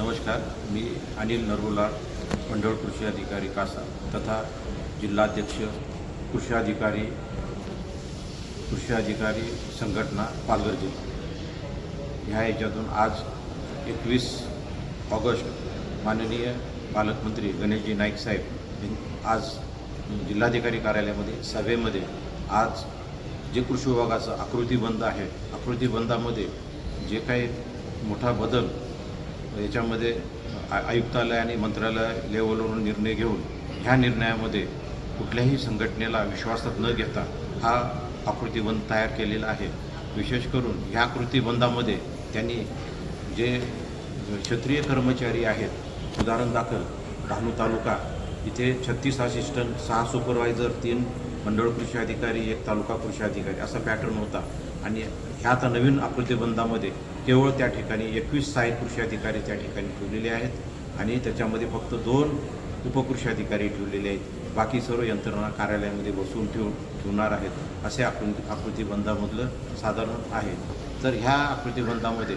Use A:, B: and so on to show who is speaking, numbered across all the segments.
A: नमस्कार, मी अनिल नरगुला, मंडळ कृषी अधिकारी कासा तथा जिल्हाध्यक्ष कृषी अधिकारी संघटना पालघर जिल्हा ह्या याच्यातून आज 21 ऑगस्ट माननीय पालकमंत्री गणेशजी नाईक साहेब आज जिल्हाधिकारी कार्यालयामध्ये सभेमध्ये आज जे कृषी विभागाचं आकृतीबंध आहे, आकृतीबंधामध्ये जे काही मोठा बदल याच्यामध्ये आयुक्तालय आणि मंत्रालय लेवलवरून निर्णय घेऊन ह्या निर्णयामध्ये कुठल्याही संघटनेला विश्वासात न घेता हा आकृतीबंध तयार केलेला आहे। विशेष करून ह्या आकृतीबंधामध्ये त्यांनी जे क्षेत्रीय कर्मचारी आहेत, उदाहरण दाखल डहाणू तालुका इथे 36 असिस्टंट, 6 सुपरवायझर, 3 मंडळ कृषी अधिकारी, 1 तालुका कृषी अधिकारी असा पॅटर्न होता आणि ह्या आता नवीन आकृतीबंधामध्ये केवळ त्या ठिकाणी 21 सहाय्यक कृषी अधिकारी त्या ठिकाणी ठेवलेले आहेत आणि त्याच्यामध्ये फक्त 2 उपकृषी अधिकारी ठेवलेले आहेत। बाकी सर्व यंत्रणा कार्यालयामध्ये बसवून ठेवणार आहेत असे आकृतीबंधामधलं साधारण आहे। तर ह्या आकृतीबंधामध्ये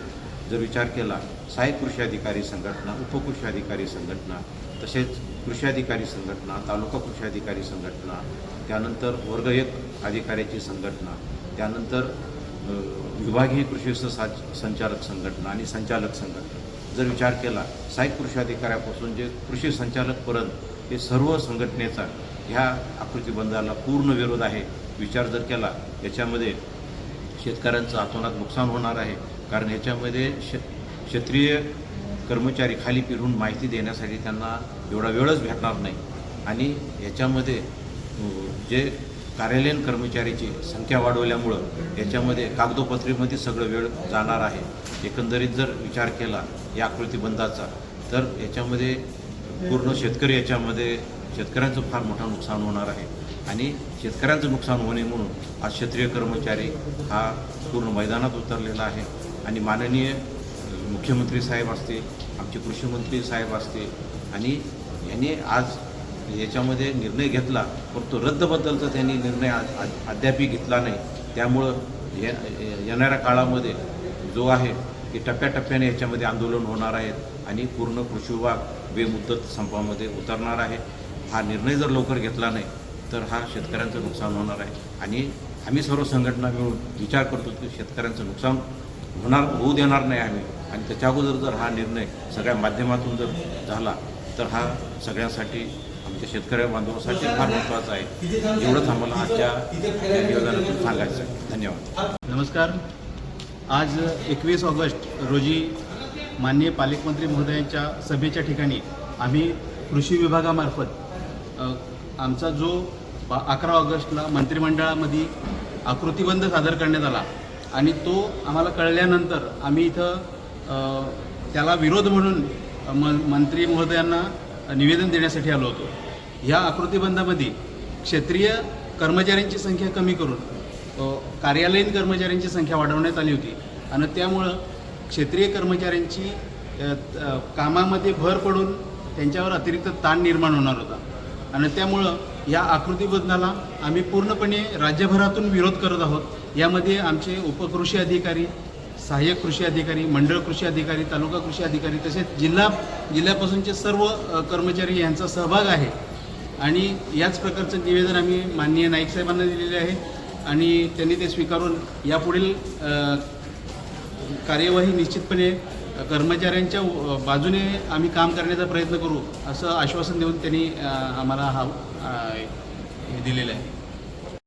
A: जर विचार केला, सहाय्यक कृषी अधिकारी संघटना, उपकृषी अधिकारी संघटना, तसेच कृषी अधिकारी संघटना, तालुका कृषी अधिकारी संघटना, त्यानंतर वर्ग 1 अधिकाऱ्याची संघटना, त्यानंतर विभागीय कृषी संचालक संघटना आणि संचालक संघटना जर विचार केला, सहाय्यक कृषी अधिकाऱ्यापासून जे कृषी संचालकपर्यंत हे सर्व संघटनेचा ह्या आकृतीबंधाला पूर्ण विरोध आहे। विचार जर केला, याच्यामध्ये शेतकऱ्यांचं अतोनात नुकसान होणार आहे, कारण ह्याच्यामध्ये क्षेत्रीय कर्मचारी खाली फिरून माहिती देण्यासाठी त्यांना एवढा वेळच भेटणार नाही आणि याच्यामध्ये जे कार्यालयीन कर्मचाऱ्याची संख्या वाढवल्यामुळं याच्यामध्ये कागदोपत्रीमध्ये सगळं वेळ जाणार आहे। एकंदरीत जर विचार केला या आकृतीबंधाचा तर याच्यामध्ये पूर्ण शेतकरी याच्यामध्ये शेतकऱ्यांचं फार मोठं नुकसान होणार आहे आणि शेतकऱ्यांचं नुकसान होणे म्हणून आज क्षेत्रीय कर्मचारी हा पूर्ण मैदानात उतरलेला आहे आणि माननीय मुख्यमंत्री साहेब असतील, आमचे कृषी मंत्री साहेब असतील आणि यांनी आज याच्यामध्ये निर्णय घेतला, परंतु रद्दबद्दलचा त्यांनी निर्णय अद्यापही घेतला नाही। त्यामुळं येणाऱ्या काळामध्ये जो आहे की टप्प्याटप्प्याने याच्यामध्ये आंदोलन होणार आहेत आणि पूर्ण कृषी विभाग बेमुदत संपामध्ये उतरणार आहे। हा निर्णय जर लवकर घेतला नाही तर हा शेतकऱ्यांचं नुकसान होणार आहे आणि आम्ही सर्व संघटना मिळून विचार करतो की शेतकऱ्यांचं नुकसान होऊ देणार नाही आम्ही आणि त्याच्या अगोदर जर हा निर्णय सगळ्या माध्यमातून जर झाला तर हा सगळ्यांसाठी, आमच्या शेतकरी बांधवांसाठी फार महत्त्वाचा आहे। एवढंच आम्हाला आजच्या निवेदनातून सांगायचं आहे। धन्यवाद।
B: नमस्कार। आज 21 ऑगस्ट रोजी माननीय पालकमंत्री महोदयांच्या सभेच्या ठिकाणी आम्ही कृषी विभागामार्फत आमचा जो 11 ऑगस्टला मंत्रिमंडळामध्ये आकृतीबंध सादर करण्यात आला आणि तो आम्हाला कळल्यानंतर आम्ही इथं त्याला विरोध म्हणून मंत्री महोदयांना निवेदन देण्यासाठी आलो होतो। ह्या आकृतीबंधामध्ये क्षेत्रीय कर्मचाऱ्यांची संख्या कमी करून कार्यालयीन कर्मचाऱ्यांची संख्या वाढवण्यात आली होती आणि त्यामुळं क्षेत्रीय कर्मचाऱ्यांची कामामध्ये भर पडून त्यांच्यावर अतिरिक्त ताण निर्माण होणार होता आणि त्यामुळं या आकृतीबंधाला आम्ही पूर्णपणे राज्यभरातून विरोध करत आहोत। यामध्ये आमचे उपकृषी अधिकारी, सहाय्यक कृषी अधिकारी, मंडळ कृषी अधिकारी, तालुका कृषी अधिकारी तसेच जिल्ह्यापासूनचे सर्व कर्मचारी यांचा सहभाग आहे आणि याच प्रकारचं निवेदन आम्ही माननीय नाईक साहेबांना दिलेले आहे आणि त्यांनी ते स्वीकारून यापुढील कार्यवाही निश्चितपणे कर्मचाऱ्यांच्या बाजूने आम्ही काम करण्याचा प्रयत्न करू असं आश्वासन देऊन त्यांनी आम्हाला दिलेलं आहे।